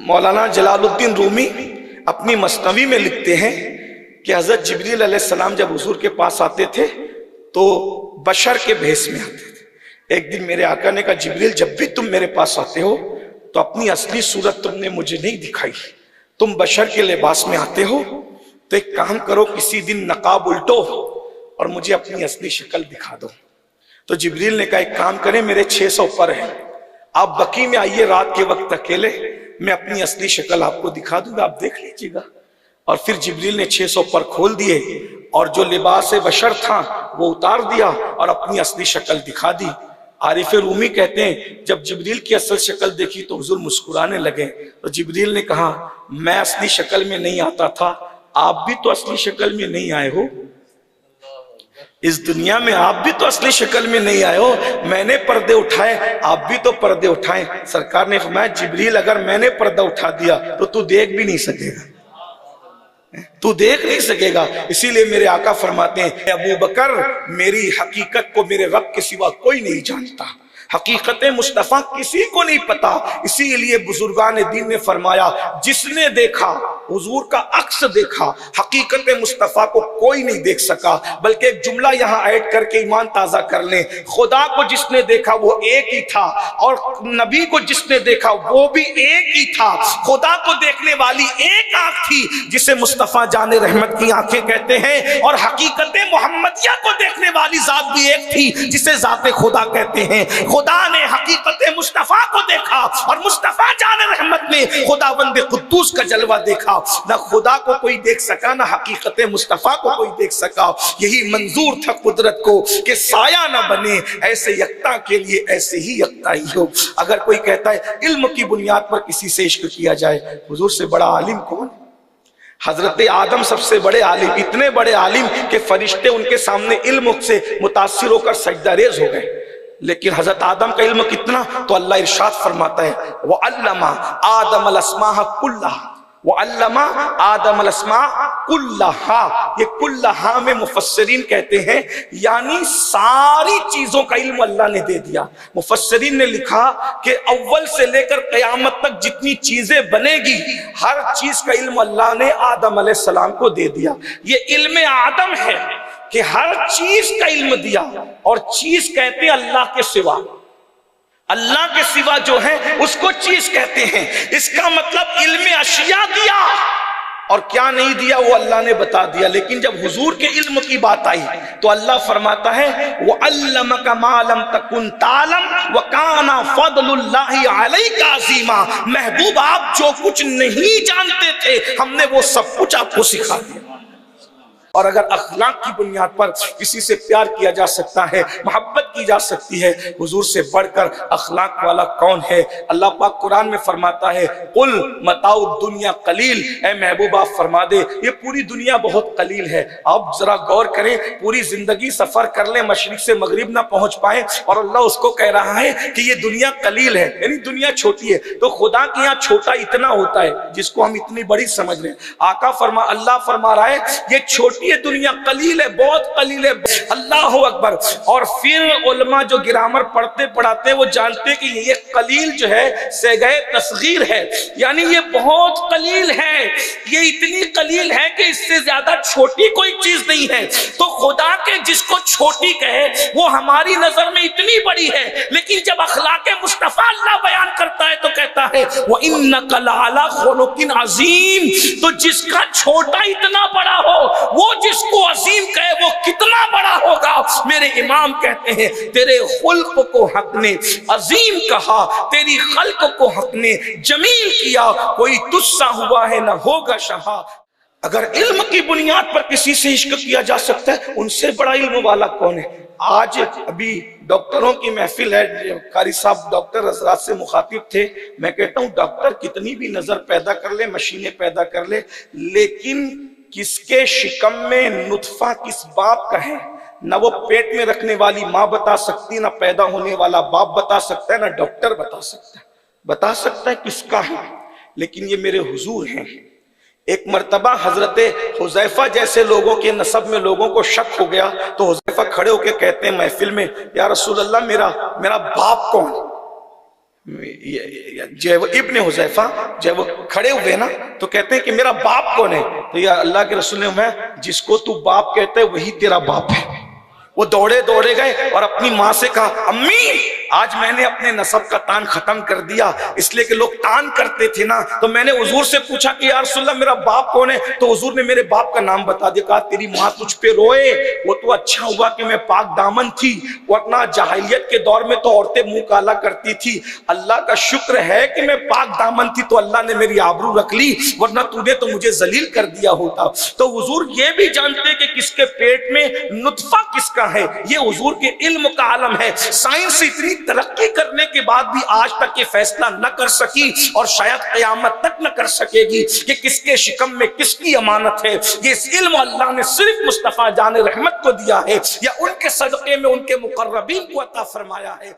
مولانا جلال الدین رومی اپنی مثنوی میں لکھتے ہیں کہ حضرت جبریل علیہ السلام جب حضور کے پاس آتے تھے تو بشر کے بھیس میں آتے تھے۔ ایک دن میرے آقا نے کہا جبریل جب بھی تم میرے پاس آتے ہو تو اپنی اصلی صورت تم نے مجھے نہیں دکھائی، تم بشر کے لباس میں آتے ہو، تو ایک کام کرو کسی دن نقاب الٹو اور مجھے اپنی اصلی شکل دکھا دو۔ تو جبریل نے کہا ایک کام کریں، میرے 600 پر ہیں، آپ بقی میں آئیے رات کے وقت اکیلے، میں اپنی اصلی شکل آپ کو دکھا دوں گا، آپ دیکھ لیجیے گا۔ اور پھر جبریل نے 600 پر کھول دیے اور جو لباس بشر تھا وہ اتار دیا اور اپنی اصلی شکل دکھا دی۔ عارف رومی کہتے ہیں جب جبریل کی اصل شکل دیکھی تو حضور مسکرانے لگے، تو جبریل نے کہا میں اصلی شکل میں نہیں آتا تھا، آپ بھی تو اصلی شکل میں نہیں آئے ہو، اس دنیا میں آپ بھی تو اصلی شکل میں نہیں آئے ہو، میں نے پردے اٹھائے آپ بھی تو پردے اٹھائیں۔ سرکار نے فرمایا جبریل اگر میں نے پردہ اٹھا دیا تو تو دیکھ بھی نہیں سکے گا، تو دیکھ نہیں سکے گا۔ اسی لیے میرے آقا فرماتے ہیں ابو بکر میری حقیقت کو میرے رب کے سوا کوئی نہیں جانتا، حقیقت مصطفیٰ کسی کو نہیں پتا۔ اسی لیے بزرگان دین نے فرمایا جس نے دیکھا حضور کا عکس دیکھا، حقیقت مصطفیٰ کو کوئی نہیں دیکھ سکا۔ بلکہ ایک جملہ یہاں ایڈ کر کے ایمان تازہ کر لیں، خدا کو جس نے دیکھا وہ ایک ہی تھا اور نبی کو جس نے دیکھا وہ بھی ایک ہی تھا۔ خدا کو دیکھنے والی ایک آنکھ تھی جسے مصطفیٰ جان رحمت کی آنکھیں کہتے ہیں، اور حقیقت محمدیہ کو دیکھنے والی ذات بھی ایک تھی جسے ذات خدا کہتے ہیں۔ خدا نے حقیقت مصطفیٰ کو دیکھا اور مصطفیٰ جان رحمت نے خداوند قدوس کا جلوہ دیکھا۔ نہ خدا کو کوئی دیکھ سکا نہ حقیقت مصطفیٰ کو کوئی دیکھ سکا۔ یہی منظور تھا قدرت کو کہ سایہ نہ بنے، ایسے یکتا کے لیے ایسے ہی یکتا ہی ہو۔ اگر کوئی کہتا ہے علم کی بنیاد پر کسی سے عشق کیا جائے، حضور سے بڑا عالم کون؟ حضرت آدم سب سے بڑے عالم، اتنے بڑے عالم کہ فرشتے ان کے سامنے علم سے متاثر ہو کر سجدہ ریز ہو گئے۔ لیکن حضرت آدم کا علم کتنا، تو اللہ ارشاد فرماتا ہے وَعَلَّمَ آدَمَ الْأَسْمَاءَ كُلَّهَا، وَعَلَّمَ آدَمَ الْأَسْمَاءَ كُلَّهَا، یہ کلہا میں مفسرین کہتے ہیں یعنی ساری چیزوں کا علم اللہ نے دے دیا۔ مفسرین نے لکھا کہ اول سے لے کر قیامت تک جتنی چیزیں بنے گی ہر چیز کا علم اللہ نے آدم علیہ السلام کو دے دیا۔ یہ علم آدم ہے کہ ہر چیز کا علم دیا، اور چیز کہتے ہیں اللہ کے سوا، اللہ کے سوا جو ہے اس کو چیز کہتے ہیں۔ اس کا مطلب علم اشیاء دیا اور کیا نہیں دیا وہ اللہ نے بتا دیا۔ لیکن جب حضور کے علم کی بات آئی تو اللہ فرماتا ہے وَعَلَّمَكَ مَا لَمْ تَكُنْ تَعْلَمْ وَكَانَ فَضْلُ اللَّهِ عَلَيْكَ عَظِيمًا، محبوب آپ جو کچھ نہیں جانتے تھے ہم نے وہ سب کچھ آپ کو سکھا دیا۔ اور اگر اخلاق کی بنیاد پر کسی سے پیار کیا جا سکتا ہے، محبت کی جا سکتی ہے، حضور سے بڑھ کر اخلاق والا کون ہے؟ اللہ پاک قرآن میں فرماتا ہے قُلْ مَتَاعُ الدُّنْيَا قَلِيلٌ، اے محبوب آپ فرما دے یہ پوری دنیا بہت قلیل ہے۔ آپ ذرا غور کریں، پوری زندگی سفر کر لیں، مشرق سے مغرب نہ پہنچ پائیں اور اللہ اس کو کہہ رہا ہے کہ یہ دنیا قلیل ہے، یعنی دنیا چھوٹی ہے۔ تو خدا کے یہاں چھوٹا اتنا ہوتا ہے جس کو ہم اتنی بڑی سمجھ رہے ہیں۔ اللہ فرما رہا ہے یہ چھوٹی یہ دنیا قلیل ہے، بہت قلیل ہے۔ اللہ اکبر۔ اور پھر علماء جو گرامر پڑھتے پڑھاتے وہ جانتے کہ یہ قلیل جو ہے سیغہ تصغیر ہے، یعنی یہ بہت قلیل ہے، یہ اتنی قلیل ہے کہ اس سے زیادہ چھوٹی کوئی چیز نہیں ہے۔ تو خدا کے جس کو چھوٹی کہے وہ ہماری نظر میں اتنی بڑی ہے، لیکن جب اخلاق مصطفیٰ اللہ بیان کرتا ہے تو کہتا ہے وَإِنَّكَ لَعَلَىٰ خُلُقٍ عَظِيمٍ۔ تو جس کا چھوٹا اتنا بڑا ہو وہ جس کو عظیم کہے وہ کتنا بڑا ہوگا۔ میرے امام کہتے ہیں تیرے خلق کو حق نے عظیم کہا، تیری خلق کو حق نے جمیل کیا، کوئی تجھ سا ہوا ہے نہ ہوگا شہا۔ اگر علم کی بنیاد پر کسی سے عشق کیا جا سکتا ہے ان سے بڑا علم والا کون ہے؟ آج ابھی ڈاکٹروں کی محفل ہے، قاری صاحب ڈاکٹر حضرات سے مخاطب تھے، میں کہتا ہوں ڈاکٹر کتنی بھی نظر پیدا کر لے، مشینیں پیدا کر لے، لیکن کس کے شکم میں نطفہ کس باپ کا ہے نہ وہ پیٹ میں رکھنے والی ماں بتا سکتی، نہ پیدا ہونے والا باپ بتا سکتا ہے، نہ ڈاکٹر بتا سکتا ہے کس کا ہے۔ لیکن یہ میرے حضور ہیں۔ ایک مرتبہ حضرت حذیفہ جیسے لوگوں کے نسب میں لوگوں کو شک ہو گیا تو حذیفہ کھڑے ہو کے کہتے ہیں محفل میں یا رسول اللہ میرا باپ کون؟ جو ہے وہ ابن حذیفہ جو ہے وہ کھڑے ہوئے نا تو کہتے ہیں کہ میرا باپ کون ہے؟ تو یا اللہ کے رسول نے میں جس کو تو باپ کہتے ہے وہی تیرا باپ ہے۔ وہ دوڑے گئے اور اپنی ماں سے کہا امی آج میں نے اپنے نسب کا تان ختم کر دیا، اس لیے کہ لوگ تان کرتے تھے نا، تو میں نے حضور سے پوچھا کہ یا رسول اللہ میرا باپ کون ہے؟ تو حضور نے میرے باپ کا نام بتا دیا، کہا تیری ماں تجھ پہ روئے وہ تو اچھا ہوا کہ میں پاک دامن تھی، ورنہ جاہلیت کے دور میں تو عورتیں منہ کالا کرتی تھی، اللہ کا شکر ہے کہ میں پاک دامن تھی تو اللہ نے میری آبرو رکھ لی، ورنہ تو نے تو مجھے ذلیل کر دیا ہوتا۔ تو حضور یہ بھی جانتے کہ کس کے پیٹ میں نطفہ کس کا ہے، یہ حضور کے علم کا عالم ہے۔ سائنس اتنی ترقی کرنے کے بعد بھی آج تک یہ فیصلہ نہ کر سکی اور شاید قیامت تک نہ کر سکے گی کہ کس کے شکم میں کس کی امانت ہے۔ یہ علم اللہ نے صرف مصطفیٰ جان رحمت کو دیا ہے یا ان کے صدقے میں ان کے مقربین کو عطا فرمایا ہے۔